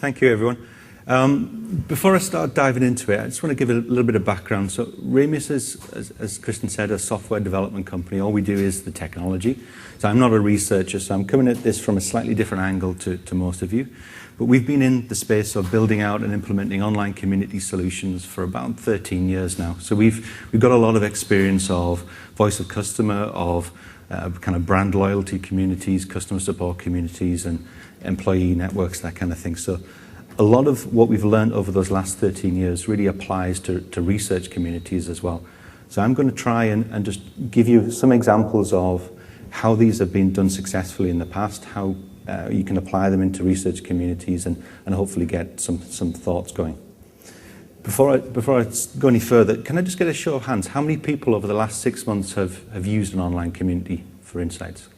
Thank you, everyone. Before I start diving into it, I just want to give a little bit of background. So Ramus is, as Kristen said, a software development company. All we do is the technology. So I'm not a researcher, so I'm coming at this from a slightly different angle to most of you. But we've been in the space of building out and implementing online community solutions for about 13 years now. So we've got a lot of experience of voice of customer, of kind of brand loyalty communities, customer support communities, and employee networks, that kind of thing. So a lot of what we've learned over those last 13 years really applies to research communities as well. So I'm going to try and just give you some examples of how these have been done successfully in the past, how you can apply them into research communities and hopefully get some thoughts going. Before I go any further, can I just get a show of hands? How many people over the last 6 months have used an online community for insights?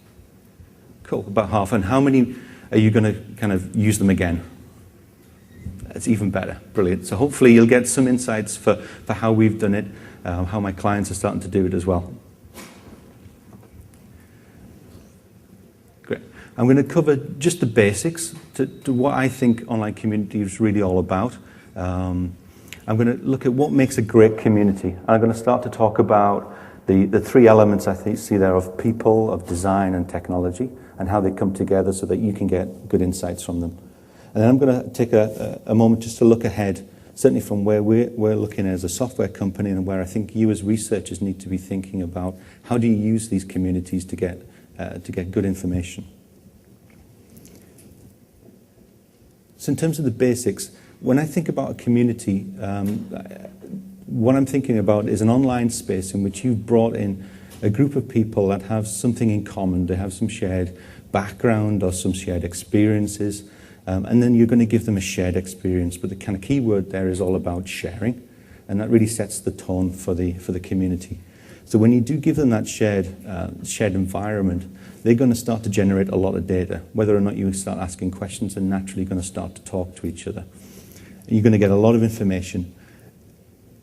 Cool, about half. And how many are you going to kind of use them again? It's even better. Brilliant. So hopefully you'll get some insights for how we've done it, how my clients are starting to do it as well. Great. I'm going to cover just the basics to what I think online community is really all about. I'm going to look at what makes a great community. I'm going to start to talk about the three elements I see there of people, of design, and technology, and how they come together so that you can get good insights from them. And then I'm going to take a moment just to look ahead, certainly from where we're looking as a software company and where I think you as researchers need to be thinking about how do you use these communities to get good information. So in terms of the basics, when I think about a community, what I'm thinking about is an online space in which you've brought in a group of people that have something in common. They have some shared background or some shared experiences, and then you're going to give them a shared experience. But the kind of key word there is all about sharing, and that really sets the tone for the community. So when you do give them that shared environment, they're going to start to generate a lot of data. Whether or not you start asking questions, they're naturally going to start to talk to each other. And you're going to get a lot of information.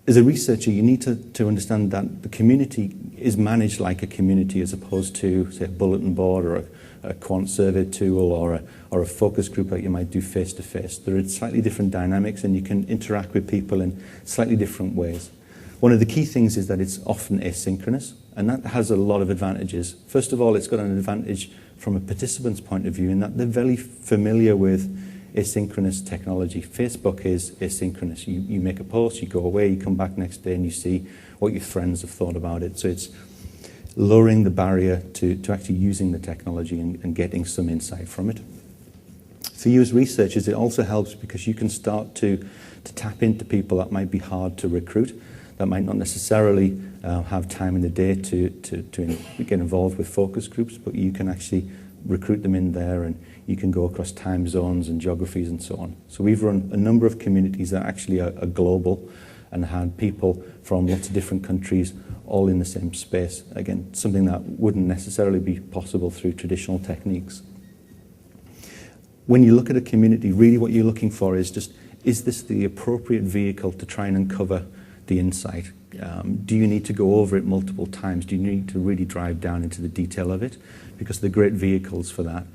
As a researcher, you need to understand that the community is managed like a community as opposed to, say, a bulletin board or a quant survey tool or a focus group that you might do face-to-face. There are slightly different dynamics, and you can interact with people in slightly different ways. One of the key things is that it's often asynchronous, and that has a lot of advantages. First of all, it's got an advantage from a participant's point of view in that they're very familiar with asynchronous technology. Facebook is asynchronous. You make a post, you go away, you come back next day, and you see what your friends have thought about it. So it's lowering the barrier to actually using the technology and getting some insight from it. For you as researchers, it also helps because you can start to tap into people that might be hard to recruit, that might not necessarily have time in the day to get involved with focus groups, but you can actually recruit them in there, and you can go across time zones and geographies and so on. So we've run a number of communities that actually are global and had people from lots of different countries all in the same space. Again, something that wouldn't necessarily be possible through traditional techniques. When you look at a community, really what you're looking for is this the appropriate vehicle to try and uncover the insight? Do you need to go over it multiple times? Do you need to really drive down into the detail of it? Because they're great vehicles for that.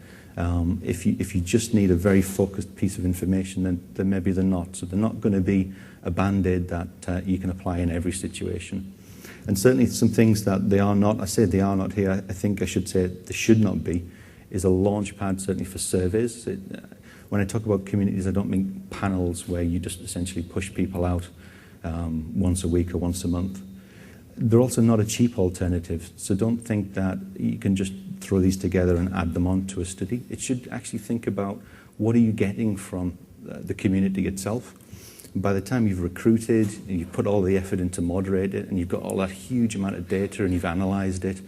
If you just need a very focused piece of information, then maybe they're not. So they're not going to be a band-aid that you can apply in every situation. And certainly some things that they are not, I say they are not here, I think I should say they should not be, is a launch pad certainly for surveys. When I talk about communities, I don't mean panels where you just essentially push people out once a week or once a month. They're also not a cheap alternative, so don't think that you can just throw these together and add them on to a study. It should actually think about what are you getting from the community itself. By the time you've recruited and you've put all the effort in to moderate it and you've got all that huge amount of data and you've analysed it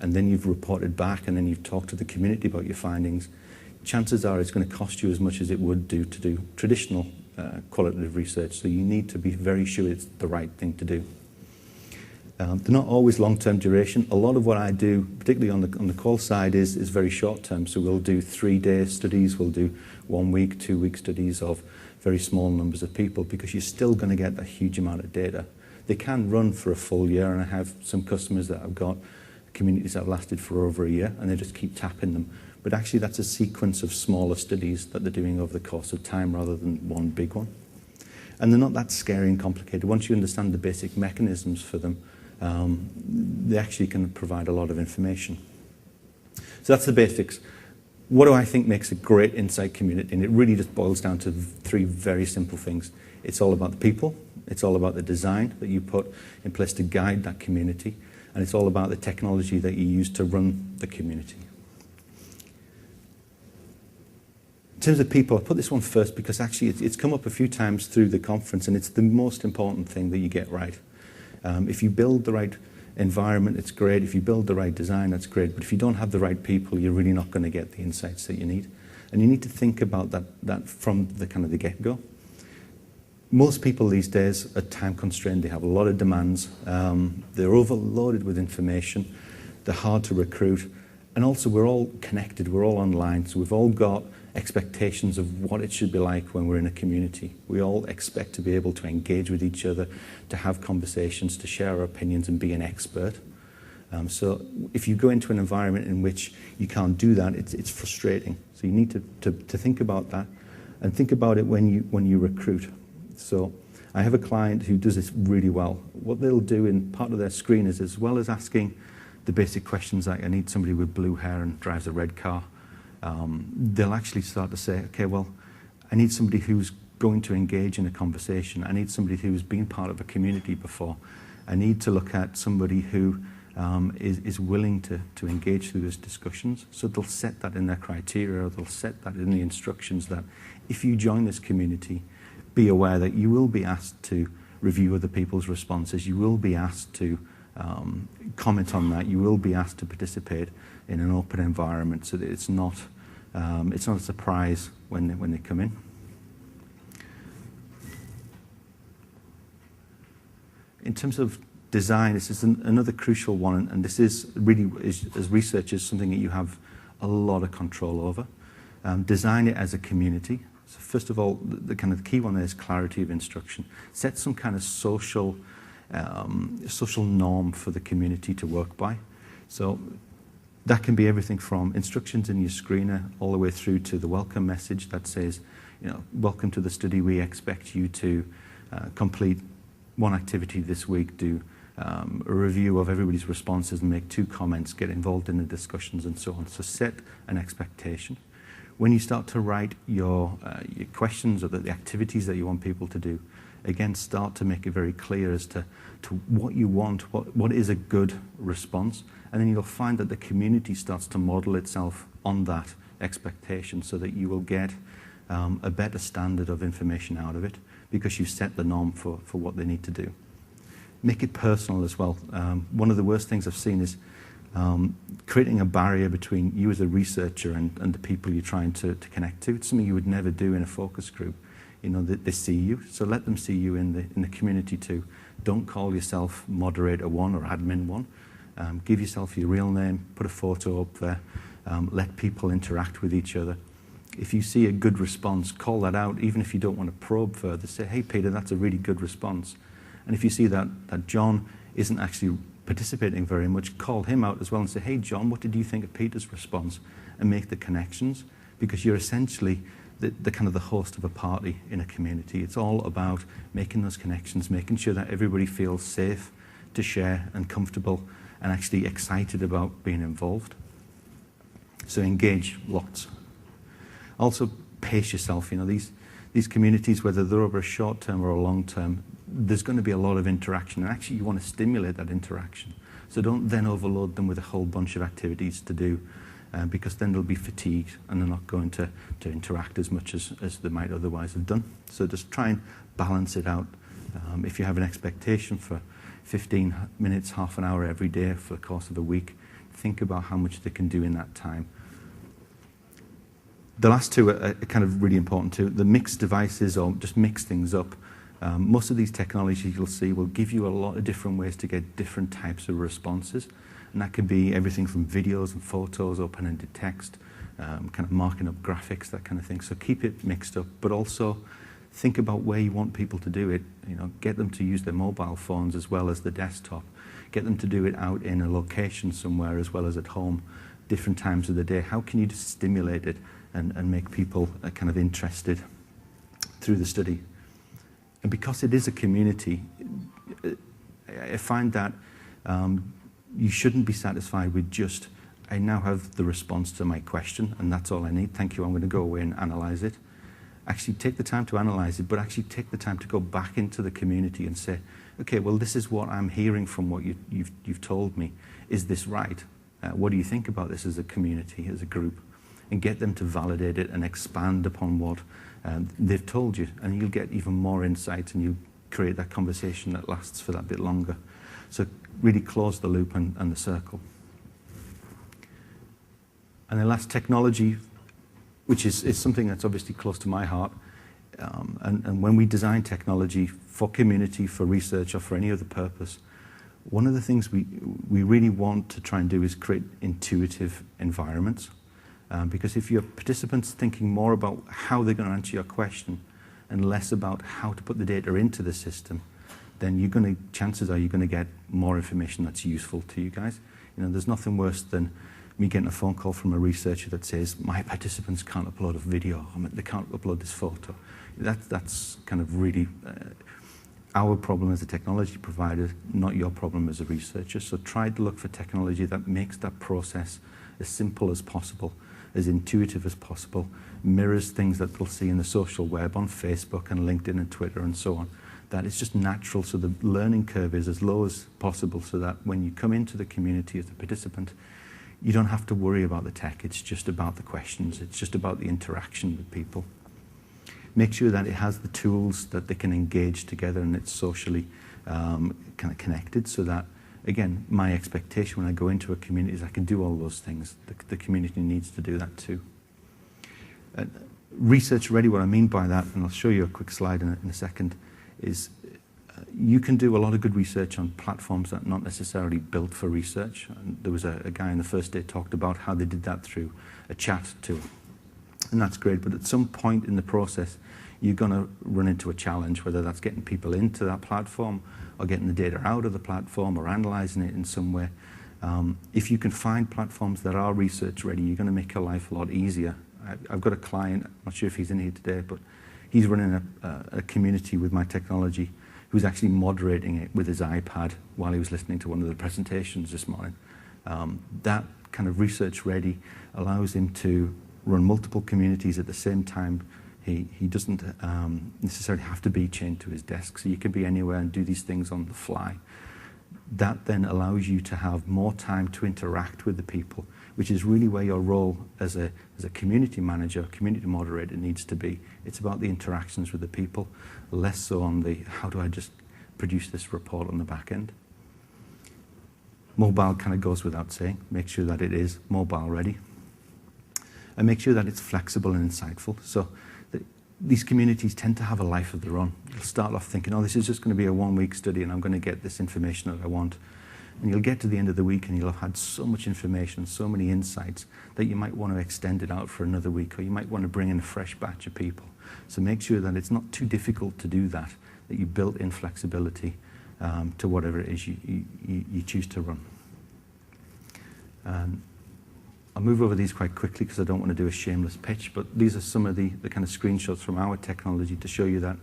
and then you've reported back and then you've talked to the community about your findings, chances are it's going to cost you as much as it would do to do traditional qualitative research. So you need to be very sure it's the right thing to do. They're not always long-term duration. A lot of what I do, particularly on the qual side, is very short-term. So we'll do 3-day studies, we'll do 1 week, 2 week studies of very small numbers of people because you're still going to get a huge amount of data. They can run for a full year, and I have some customers that have got communities that have lasted for over a year, and they just keep tapping them. But actually, that's a sequence of smaller studies that they're doing over the course of time rather than one big one. And they're not that scary and complicated. Once you understand the basic mechanisms for them, they actually can provide a lot of information. So that's the basics. What do I think makes a great insight community? And it really just boils down to three very simple things. It's all about the people. It's all about the design that you put in place to guide that community. And it's all about the technology that you use to run the community. In terms of people, I put this one first because actually it's come up a few times through the conference, and it's the most important thing that you get right. If you build the right environment, it's great. If you build the right design, that's great. But if you don't have the right people, you're really not going to get the insights that you need. And you need to think about that from the kind of the get-go. Most people these days are time constrained. They have a lot of demands. They're overloaded with information. They're hard to recruit. And also, we're all connected. We're all online. So we've all got expectations of what it should be like when we're in a community. We all expect to be able to engage with each other, to have conversations, to share our opinions and be an expert. So if you go into an environment in which you can't do that, it's frustrating. So you need to think about that, and think about it when you recruit. So I have a client who does this really well. What they'll do in part of their screen is, as well as asking the basic questions like, I need somebody with blue hair and drives a red car, they'll actually start to say, okay, well, I need somebody who's going to engage in a conversation. I need somebody who's been part of a community before. I need to look at somebody who is willing to engage through those discussions. So they'll set that in their criteria, they'll set that in the instructions that if you join this community, be aware that you will be asked to review other people's responses, you will be asked to comment on that, you will be asked to participate in an open environment so that it's not a surprise when they come in. In terms of design, this is another crucial one, and this is really, as researchers, something that you have a lot of control over. Design it as a community. So first of all, the kind of key one there is clarity of instruction. Set some kind of social norm for the community to work by. So that can be everything from instructions in your screener all the way through to the welcome message that says, welcome to the study. We expect you to complete one activity this week, do a review of everybody's responses and make 2 comments, get involved in the discussions and so on. So set an expectation. When you start to write your questions or the activities that you want people to do, again, start to make it very clear as to what you want, what is a good response. And then you'll find that the community starts to model itself on that expectation so that you will get a better standard of information out of it because you've set the norm for what they need to do. Make it personal as well. One of the worst things I've seen is creating a barrier between you as a researcher and the people you're trying to connect to. It's something you would never do in a focus group. They see you, so let them see you in the community too. Don't call yourself moderator 1 or admin 1. Give yourself your real name, put a photo up there, let people interact with each other. If you see a good response, call that out, even if you don't want to probe further. Say, hey, Peter, that's a really good response. And if you see that John isn't actually participating very much, call him out as well and say, hey, John, what did you think of Peter's response? And make the connections, because you're essentially the kind of the host of a party in a community. It's all about making those connections, making sure that everybody feels safe to share and comfortable and actually excited about being involved. So engage lots. Also, pace yourself. These communities, whether they're over a short term or a long term, there's going to be a lot of interaction, and actually you want to stimulate that interaction. So don't then overload them with a whole bunch of activities to do, because then they'll be fatigued and they're not going to interact as much as they might otherwise have done. So just try and balance it out. If you have an expectation for 15 minutes, half an hour every day for the course of a week, think about how much they can do in that time. The last two are kind of really important too. The mixed devices, or just mix things up. Most of these technologies you'll see will give you a lot of different ways to get different types of responses. And that could be everything from videos and photos, open-ended text, kind of marking up graphics, that kind of thing. So keep it mixed up, but also think about where you want people to do it. Get them to use their mobile phones as well as the desktop. get them to do it out in a location somewhere as well as at home, different times of the day. How can you just stimulate it and make people kind of interested through the study? And because it is a community, I find that you shouldn't be satisfied with just, I now have the response to my question, and that's all I need. Thank you, I'm going to go away and analyze it. Actually take the time to analyze it, but actually take the time to go back into the community and say, okay, well, this is what I'm hearing from what you've told me. Is this right? What do you think about this as a community, as a group? And get them to validate it and expand upon what they've told you. And you'll get even more insight, and you'll create that conversation that lasts for that bit longer. So really close the loop and the circle. And then last, technology, which is something that's obviously close to my heart. And when we design technology for community, for research, or for any other purpose, one of the things we really want to try and do is create intuitive environments. Because if your participants thinking more about how they're going to answer your question and less about how to put the data into the system, then chances are you're going to get more information that's useful to you guys. There's nothing worse than me getting a phone call from a researcher that says, my participants can't upload a video, they can't upload this photo. That's kind of really our problem as a technology provider, not your problem as a researcher. So try to look for technology that makes that process as simple as possible, as intuitive as possible, mirrors things that they'll see in the social web on Facebook and LinkedIn and Twitter and so on. That it's just natural, so the learning curve is as low as possible, so that when you come into the community as a participant, you don't have to worry about the tech. It's just about the questions. It's just about the interaction with people. Make sure that it has the tools that they can engage together and it's socially kind of connected, so that, again, my expectation when I go into a community is I can do all those things. The community needs to do that too. Research ready, what I mean by that, and I'll show you a quick slide in a second, is you can do a lot of good research on platforms that are not necessarily built for research. And there was a guy in the first day talked about how they did that through a chat tool. And that's great, but at some point in the process, you're going to run into a challenge, whether that's getting people into that platform or getting the data out of the platform or analyzing it in some way. If you can find platforms that are research ready, you're going to make your life a lot easier. I've got a client, I'm not sure if he's in here today, but he's running a community with my technology, who's actually moderating it with his iPad while he was listening to one of the presentations this morning. That kind of research ready allows him to run multiple communities at the same time. He doesn't necessarily have to be chained to his desk, so you can be anywhere and do these things on the fly. That then allows you to have more time to interact with the people, which is really where your role as a community manager, community moderator needs to be. It's about the interactions with the people, less so on the how do I just produce this report on the back end. Mobile kind of goes without saying. Make sure that it is mobile ready. And make sure that it's flexible and insightful. So these communities tend to have a life of their own. You'll start off thinking, oh, this is just going to be a one-week study and I'm going to get this information that I want. And you'll get to the end of the week and you'll have had so much information, so many insights, that you might want to extend it out for another week, or you might want to bring in a fresh batch of people. So make sure that it's not too difficult to do that you built in flexibility to whatever it is you choose to run. I'll move over these quite quickly because I don't want to do a shameless pitch, but these are some of the kind of screenshots from our technology to show you that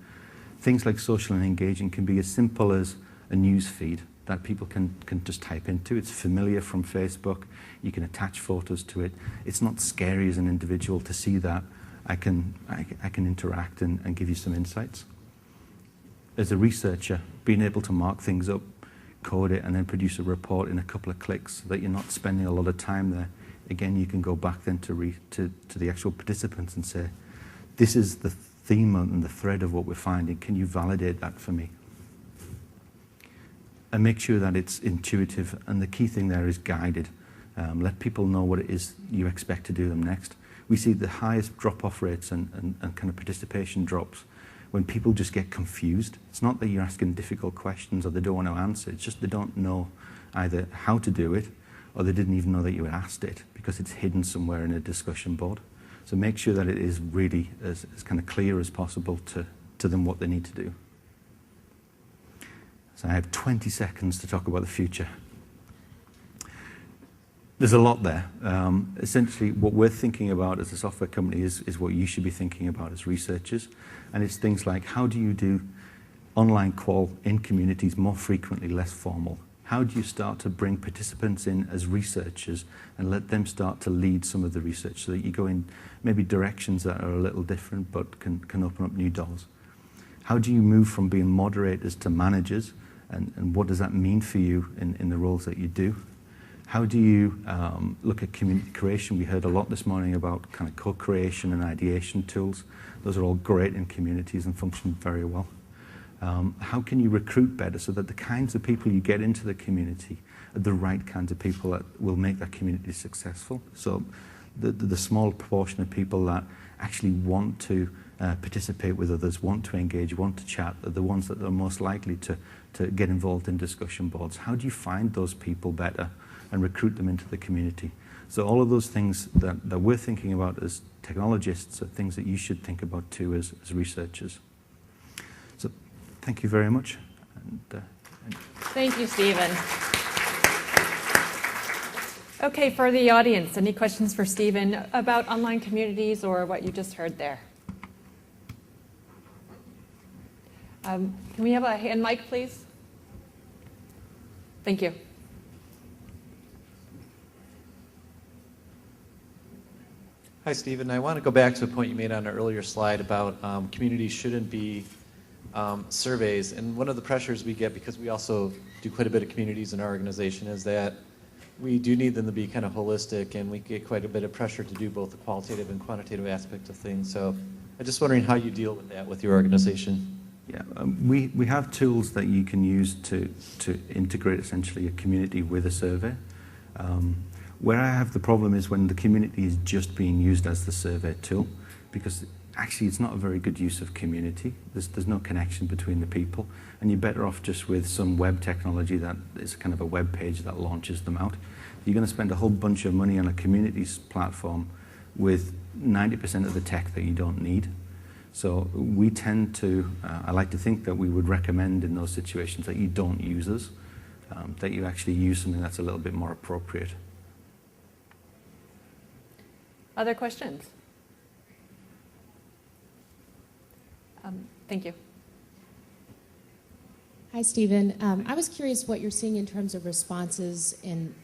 things like social and engaging can be as simple as a news feed that people can just type into. It's familiar from Facebook. You can attach photos to it. It's not scary as an individual to see that. I can interact and give you some insights. As a researcher, being able to mark things up, code it, and then produce a report in a couple of clicks so that you're not spending a lot of time there. Again, you can go back then to the actual participants and say, this is the theme and the thread of what we're finding. Can you validate that for me? And make sure that it's intuitive, and the key thing there is guided. Let people know what it is you expect to do them next. We see the highest drop-off rates and kind of participation drops when people just get confused. It's not that you're asking difficult questions or they don't want to answer, it's just they don't know either how to do it or they didn't even know that you had asked it because it's hidden somewhere in a discussion board. So make sure that it is really as kind of clear as possible to them what they need to do. So I have 20 seconds to talk about the future. There's a lot there. Essentially, what we're thinking about as a software company is what you should be thinking about as researchers. And it's things like, how do you do online qual in communities more frequently, less formal? How do you start to bring participants in as researchers and let them start to lead some of the research so that you go in maybe directions that are a little different but can open up new doors? How do you move from being moderators to managers, and what does that mean for you in the roles that you do? How do you look at community creation? We heard a lot this morning about kind of co-creation and ideation tools. Those are all great in communities and function very well. How can you recruit better so that the kinds of people you get into the community are the right kinds of people that will make that community successful? So the small proportion of people that actually want to participate with others, want to engage, want to chat, are the ones that are most likely to get involved in discussion boards. How do you find those people better and recruit them into the community? So all of those things that we're thinking about as technologists are things that you should think about too as researchers. So thank you very much. Thank you, Stephen. Okay, for the audience, any questions for Stephen about online communities or what you just heard there? Can we have a hand mic, please? Thank you. Hi, Stephen. I want to go back to a point you made on an earlier slide about communities shouldn't be surveys. And one of the pressures we get, because we also do quite a bit of communities in our organization, is that we do need them to be kind of holistic, and we get quite a bit of pressure to do both the qualitative and quantitative aspect of things. So I'm just wondering how you deal with that with your organization. Yeah, we have tools that you can use to integrate essentially a community with a survey. Where I have the problem is when the community is just being used as the survey tool, because actually it's not a very good use of community. There's no connection between the people, and you're better off just with some web technology that is kind of a web page that launches them out. You're going to spend a whole bunch of money on a communities platform with 90% of the tech that you don't need. So we tend to, I like to think that we would recommend in those situations that you don't use us, that you actually use something that's a little bit more appropriate. Other questions? Thank you. Hi, Stephen. I was curious what you're seeing in terms of responses in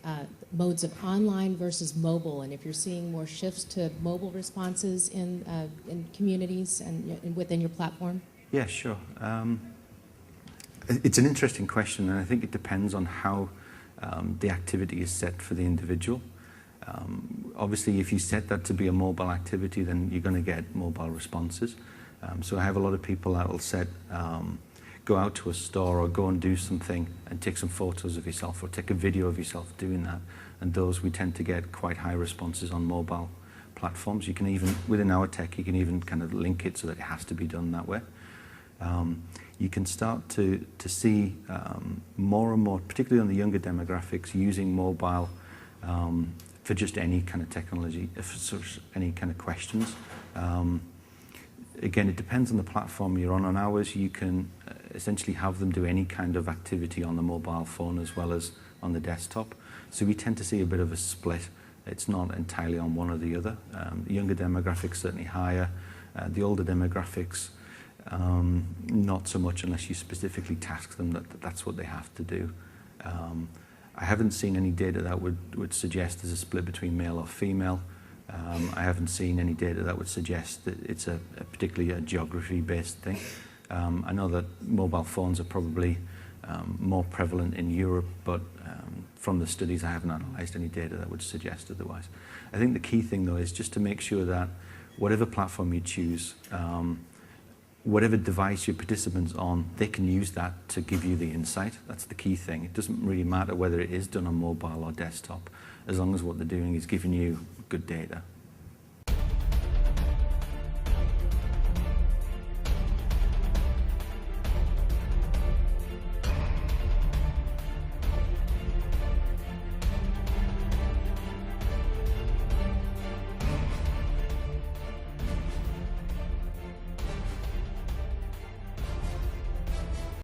modes of online versus mobile, and if you're seeing more shifts to mobile responses in communities and within your platform. Yeah, sure. It's an interesting question, and I think it depends on how the activity is set for the individual. Obviously, if you set that to be a mobile activity, then you're going to get mobile responses. So I have a lot of people that will set, go out to a store or go and do something and take some photos of yourself or take a video of yourself doing that. And those we tend to get quite high responses on mobile platforms. You can even, within our tech, you can even kind of link it so that it has to be done that way. You can start to see more and more, particularly on the younger demographics, using mobile for just any kind of technology, for any kind of questions. Again, it depends on the platform you're on. On ours, you can essentially have them do any kind of activity on the mobile phone as well as on the desktop. So we tend to see a bit of a split. It's not entirely on one or the other. The younger demographics certainly higher. The older demographics, not so much unless you specifically task them that that's what they have to do. I haven't seen any data that would suggest there's a split between male or female. I haven't seen any data that would suggest that it's particularly a geography-based thing. I know that mobile phones are probably more prevalent in Europe, but from the studies I haven't analysed any data that would suggest otherwise. I think the key thing though is just to make sure that whatever platform you choose, whatever device your participants on, they can use that to give you the insight. That's the key thing. It doesn't really matter whether it is done on mobile or desktop, as long as what they're doing is giving you good data.